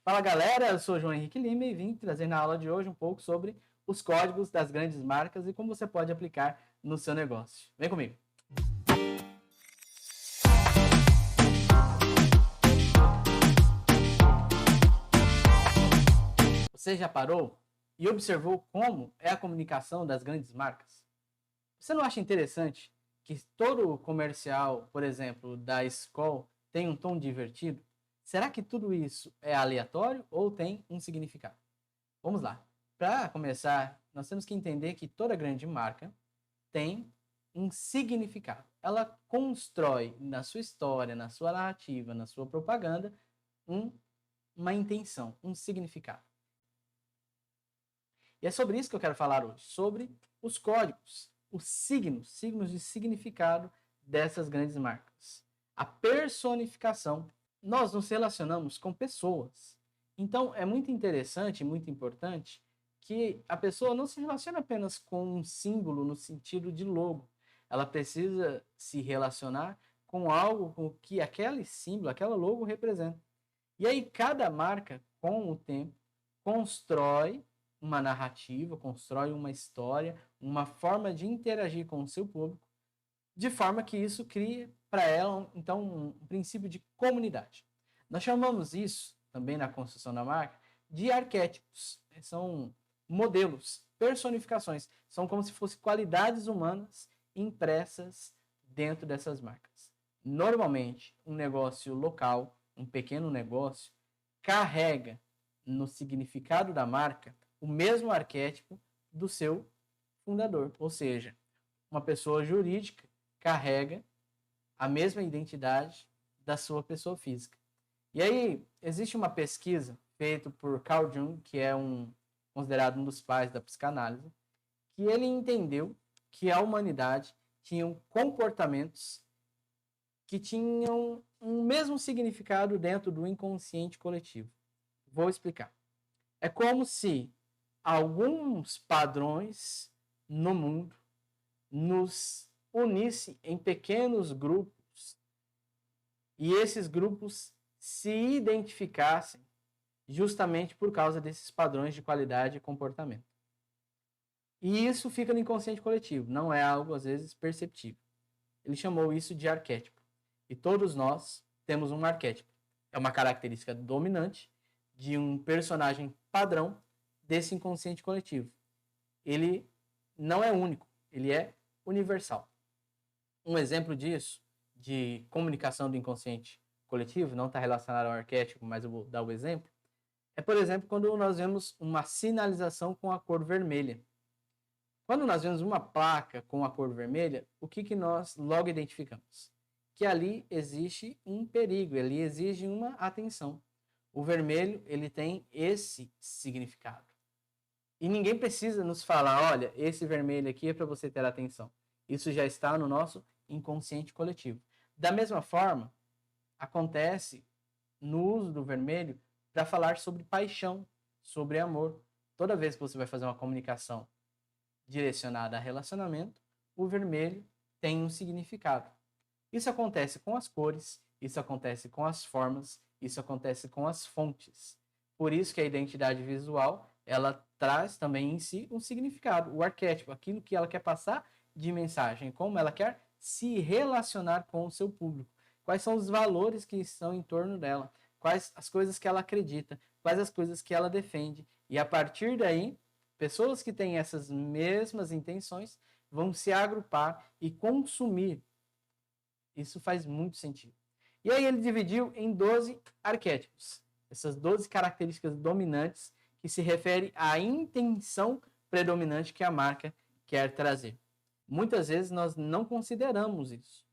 Fala galera, eu sou o João Henrique Lima e vim trazer na aula de hoje um pouco sobre os códigos das grandes marcas e como você pode aplicar no seu negócio. Vem comigo! Você já parou e observou como é a comunicação das grandes marcas? Você não acha interessante que todo comercial, por exemplo, da Skol, tem um tom divertido? Será que tudo isso é aleatório ou tem um significado? Vamos lá. Para começar, nós temos que entender que toda grande marca tem um significado. Ela constrói na sua história, na sua narrativa, na sua propaganda, uma intenção, um significado. E é sobre isso que eu quero falar hoje, sobre os códigos, os signos de significado dessas grandes marcas. A personificação. Nós nos relacionamos com pessoas. Então, é muito interessante, muito importante, que a pessoa não se relacione apenas com um símbolo no sentido de logo. Ela precisa se relacionar com algo com que aquele símbolo, aquela logo representa. E aí, cada marca, com o tempo, constrói uma narrativa, constrói uma história, uma forma de interagir com o seu público, de forma que isso cria para ela, então, um princípio de comunidade. Nós chamamos isso, também na construção da marca, de arquétipos. São modelos, personificações. São como se fossem qualidades humanas impressas dentro dessas marcas. Normalmente, um negócio local, um pequeno negócio, carrega no significado da marca o mesmo arquétipo do seu fundador. Ou seja, uma pessoa jurídica carrega a mesma identidade da sua pessoa física. E aí, existe uma pesquisa feita por Carl Jung, que é considerado um dos pais da psicanálise, que ele entendeu que a humanidade tinha comportamentos que tinham um mesmo significado dentro do inconsciente coletivo. Vou explicar. É como se alguns padrões no mundo nos unissem em pequenos grupos e esses grupos se identificassem justamente por causa desses padrões de qualidade e comportamento. E isso fica no inconsciente coletivo, não é algo às vezes perceptível. Ele chamou isso de arquétipo. E todos nós temos um arquétipo. É uma característica dominante de um personagem padrão desse inconsciente coletivo. Ele não é único, ele é universal. Um exemplo disso, de comunicação do inconsciente coletivo, não está relacionado ao arquétipo, mas eu vou dar o exemplo, é, por exemplo, quando nós vemos uma sinalização com a cor vermelha. Quando nós vemos uma placa com a cor vermelha, o que nós logo identificamos? Que ali existe um perigo, ali exige uma atenção. O vermelho, ele tem esse significado. E ninguém precisa nos falar, olha, esse vermelho aqui é para você ter atenção. Isso já está no nosso inconsciente coletivo. Da mesma forma, acontece no uso do vermelho para falar sobre paixão, sobre amor. Toda vez que você vai fazer uma comunicação direcionada a relacionamento, o vermelho tem um significado. Isso acontece com as cores, isso acontece com as formas, isso acontece com as fontes. Por isso que a identidade visual, ela traz também em si um significado, o arquétipo, aquilo que ela quer passar de mensagem, como ela quer se relacionar com o seu público, quais são os valores que estão em torno dela, quais as coisas que ela acredita, quais as coisas que ela defende. E a partir daí, pessoas que têm essas mesmas intenções vão se agrupar e consumir. Isso faz muito sentido. E aí ele dividiu em 12 arquétipos. Essas 12 características dominantes que se referem à intenção predominante que a marca quer trazer. Muitas vezes nós não consideramos isso.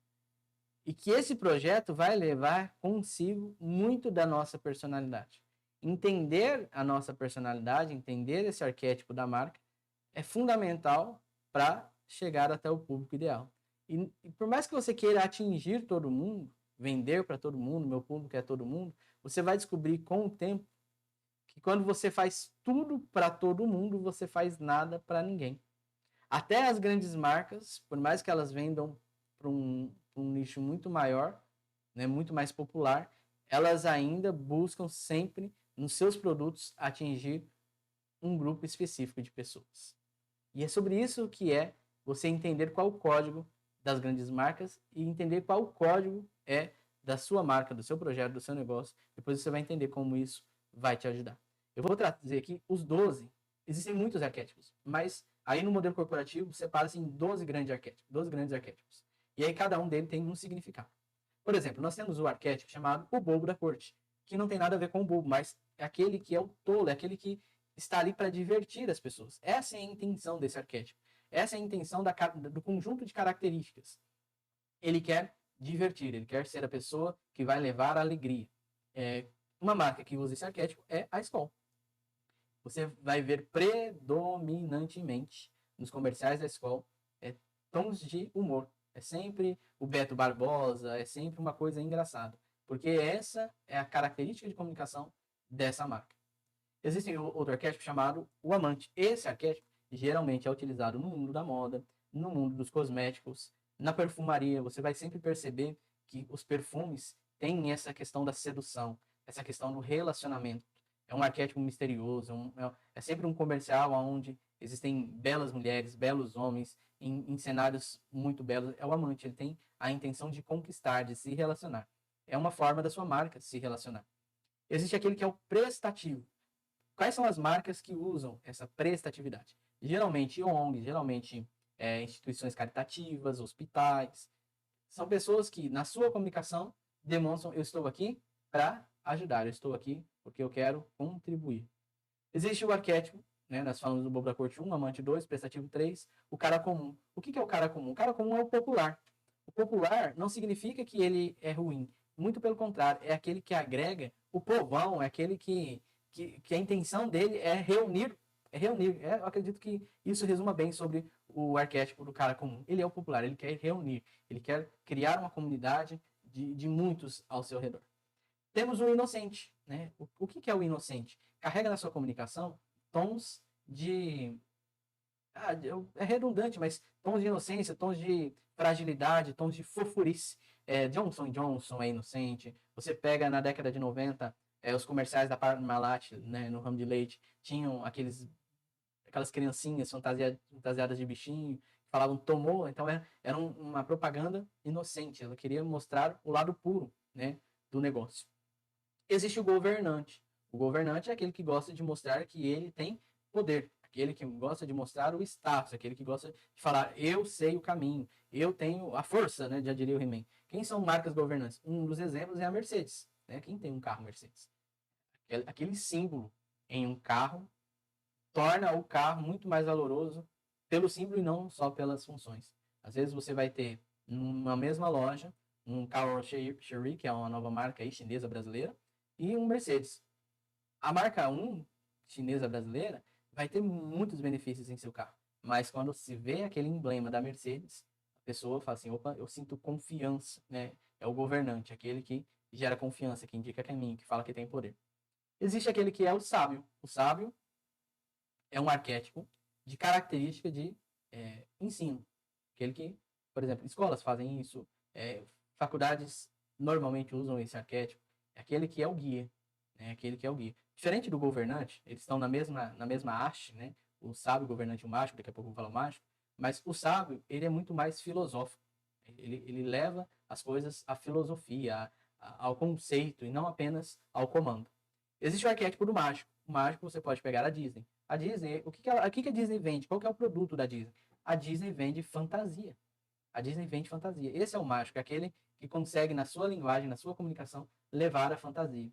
E que esse projeto vai levar consigo muito da nossa personalidade. Entender a nossa personalidade, entender esse arquétipo da marca, é fundamental para chegar até o público ideal. E por mais que você queira atingir todo mundo, vender para todo mundo, meu público é todo mundo, você vai descobrir com o tempo que quando você faz tudo para todo mundo, você faz nada para ninguém. Até as grandes marcas, por mais que elas vendam para um nicho muito maior, né, muito mais popular, elas ainda buscam sempre nos seus produtos, atingir um grupo específico de pessoas. E é sobre isso que é você entender qual o código das grandes marcas e entender qual o código é da sua marca, do seu projeto, do seu negócio. Depois você vai entender como isso vai te ajudar. Eu vou trazer aqui os 12. Existem muitos arquétipos, mas aí no modelo corporativo separa-se em 12 grandes arquétipos. E aí cada um deles tem um significado. Por exemplo, nós temos o arquétipo chamado o bobo da corte, que não tem nada a ver com o bobo, mas é aquele que é o tolo, é aquele que está ali para divertir as pessoas. Essa é a intenção desse arquétipo. Essa é a intenção do conjunto de características. Ele quer divertir, ele quer ser a pessoa que vai levar a alegria. Uma marca que usa esse arquétipo é a Skol. Você vai ver predominantemente nos comerciais da Skol tons de humor. É sempre o Beto Barbosa, é sempre uma coisa engraçada. Porque essa é a característica de comunicação dessa marca. Existe outro arquétipo chamado o amante. Esse arquétipo geralmente é utilizado no mundo da moda, no mundo dos cosméticos, na perfumaria. Você vai sempre perceber que os perfumes têm essa questão da sedução, essa questão do relacionamento. É um arquétipo misterioso, é sempre um comercial onde existem belas mulheres, belos homens, em cenários muito belos. É o amante, ele tem a intenção de conquistar, de se relacionar. É uma forma da sua marca se relacionar. Existe aquele que é o prestativo. Quais são as marcas que usam essa prestatividade? Geralmente ONGs, geralmente instituições caritativas, hospitais. São pessoas que, na sua comunicação, demonstram: eu estou aqui para ajudar, eu estou aqui porque eu quero contribuir. Existe o arquétipo, né? Nós falamos do bobo da corte 1, amante 2, prestativo 3, o cara comum. O que é o cara comum? O cara comum é o popular. O popular não significa que ele é ruim. Muito pelo contrário, é aquele que agrega o povão, é aquele que a intenção dele é reunir. Eu acredito que isso resuma bem sobre o arquétipo do cara comum. Ele é o popular, ele quer reunir, ele quer criar uma comunidade de muitos ao seu redor. Temos o inocente, né? O que é o inocente? Carrega na sua comunicação tons de... é redundante, mas tons de inocência, tons de fragilidade, tons de fofurice. Johnson Johnson é inocente. Você pega na década de 90, os comerciais da Parmalat, né, no ramo de leite, tinham aquelas criancinhas fantasiadas de bichinho, falavam tomou, então era uma propaganda inocente. Ela queria mostrar o lado puro, né, do negócio. Existe o governante. O governante é aquele que gosta de mostrar que ele tem poder, aquele que gosta de mostrar o status, aquele que gosta de falar: eu sei o caminho, eu tenho a força, né, já diria o He-Man. Quem são marcas governantes? Um dos exemplos é a Mercedes, né? Quem tem um carro Mercedes? Aquele símbolo em um carro torna o carro muito mais valoroso pelo símbolo e não só pelas funções. Às vezes você vai ter numa mesma loja um carro Chery, que é uma nova marca aí, chinesa brasileira, e um Mercedes. A marca 1 chinesa brasileira vai ter muitos benefícios em seu carro, mas quando se vê aquele emblema da Mercedes, a pessoa fala assim: opa, eu sinto confiança, né? É o governante, aquele que gera confiança, que indica caminho, que fala que tem poder. Existe aquele que é o sábio. O sábio é um arquétipo de característica de ensino. Aquele que, por exemplo, escolas fazem isso, faculdades normalmente usam esse arquétipo. É aquele que é o guia, né? Aquele que é o guia. Diferente do governante, eles estão na mesma haste, né? O sábio, o governante e o mágico, daqui a pouco eu vou falar o mágico, mas o sábio, ele é muito mais filosófico. Ele leva as coisas à filosofia, ao conceito, e não apenas ao comando. Existe o arquétipo do mágico. O mágico você pode pegar a Disney. A Disney, o que a Disney vende? Qual que é o produto da Disney? A Disney vende fantasia. A Disney vende fantasia. Esse é o mágico, é aquele que consegue, na sua linguagem, na sua comunicação, levar a fantasia.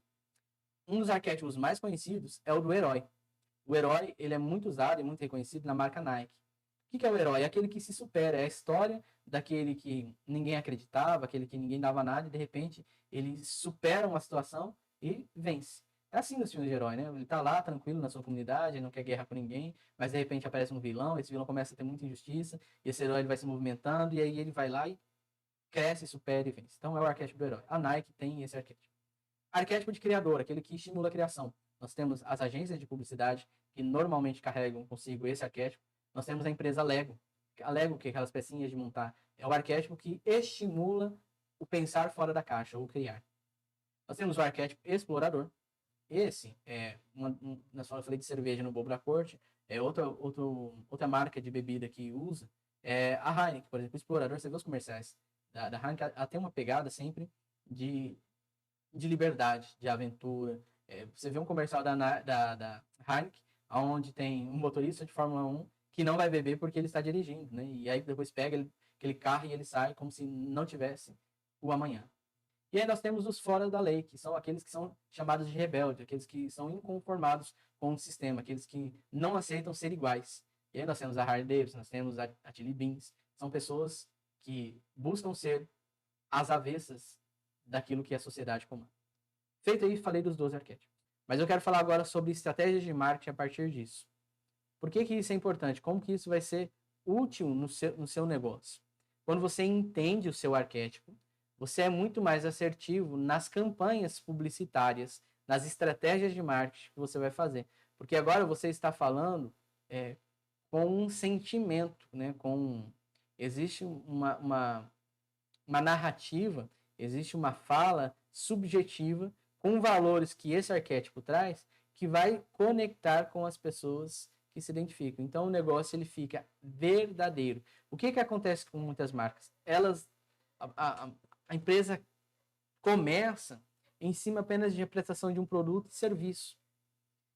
Um dos arquétipos mais conhecidos é o do herói. O herói, ele é muito usado e muito reconhecido na marca Nike. O que é o herói? É aquele que se supera, é a história daquele que ninguém acreditava, aquele que ninguém dava nada, e de repente ele supera uma situação e vence. É assim nos filmes de herói, né? Ele tá lá tranquilo na sua comunidade, não quer guerra com ninguém, mas de repente aparece um vilão, esse vilão começa a ter muita injustiça, e esse herói ele vai se movimentando, e aí ele vai lá e cresce, supera e vence. Então é o arquétipo do herói. A Nike tem esse arquétipo. Arquétipo de criador, aquele que estimula a criação. Nós temos as agências de publicidade, que normalmente carregam consigo esse arquétipo. Nós temos a empresa Lego. A Lego, que é aquelas pecinhas de montar, é o arquétipo que estimula o pensar fora da caixa, ou criar. Nós temos o arquétipo explorador. esse é na sua eu falei de cerveja no Bobo da Corte, outra marca de bebida que usa é a Heineken, por exemplo, o Explorador, você vê os comerciais da Heineken, ela tem uma pegada sempre de, de liberdade, de aventura. Você vê um comercial da Heineken, onde tem um motorista de Fórmula 1 que não vai beber porque ele está dirigindo, né? E aí depois pega aquele carro e ele sai como se não tivesse o amanhã. E aí nós temos os fora da lei, que são aqueles que são chamados de rebelde, aqueles que são inconformados com o sistema, aqueles que não aceitam ser iguais. E aí nós temos a Harley Davidson, nós temos a Chili Beans, são pessoas que buscam ser as avessas daquilo que é a sociedade comum. Feito aí, falei dos 12 arquétipos. Mas eu quero falar agora sobre estratégias de marketing a partir disso. Por que isso é importante? Como que isso vai ser útil no seu negócio? Quando você entende o seu arquétipo, você é muito mais assertivo nas campanhas publicitárias, nas estratégias de marketing que você vai fazer. Porque agora você está falando com um sentimento, né? Existe uma narrativa, existe uma fala subjetiva com valores que esse arquétipo traz, que vai conectar com as pessoas que se identificam. Então o negócio ele fica verdadeiro. O que acontece com muitas marcas? A empresa começa em cima apenas de prestação de um produto e serviço.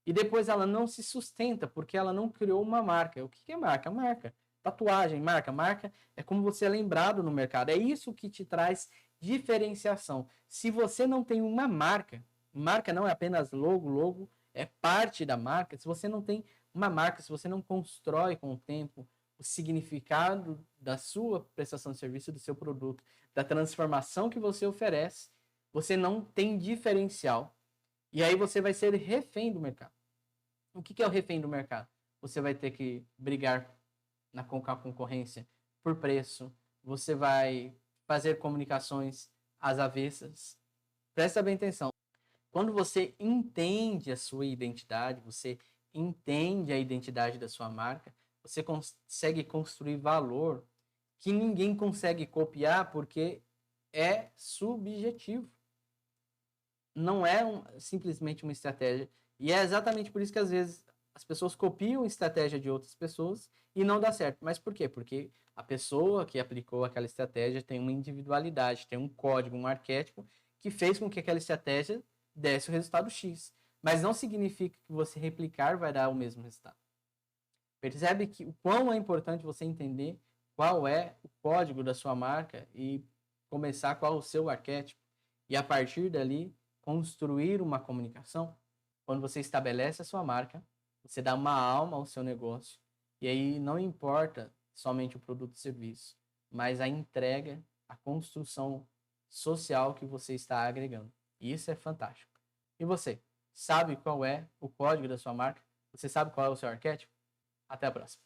E depois ela não se sustenta porque ela não criou uma marca. O que é marca? Marca. Tatuagem, marca. Marca é como você é lembrado no mercado. É isso que te traz diferenciação. Se você não tem uma marca, marca não é apenas logo é parte da marca. Se você não tem uma marca, se você não constrói com o tempo o significado da sua prestação de serviço, do seu produto, da transformação que você oferece, você não tem diferencial. E aí você vai ser refém do mercado. O que é o refém do mercado? Você vai ter que brigar com a concorrência por preço, você vai fazer comunicações às avessas. Presta bem atenção. Quando você entende a sua identidade, você entende a identidade da sua marca, você consegue construir valor que ninguém consegue copiar porque é subjetivo. Não é simplesmente uma estratégia. E é exatamente por isso que às vezes as pessoas copiam a estratégia de outras pessoas e não dá certo. Mas por quê? Porque a pessoa que aplicou aquela estratégia tem uma individualidade, tem um código, um arquétipo que fez com que aquela estratégia desse o resultado X. Mas não significa que você replicar vai dar o mesmo resultado. Percebe que o quão é importante você entender qual é o código da sua marca e começar qual é o seu arquétipo. E a partir dali, construir uma comunicação. Quando você estabelece a sua marca, você dá uma alma ao seu negócio. E aí não importa somente o produto e serviço, mas a entrega, a construção social que você está agregando. E isso é fantástico. E você, sabe qual é o código da sua marca? Você sabe qual é o seu arquétipo? Até a próxima.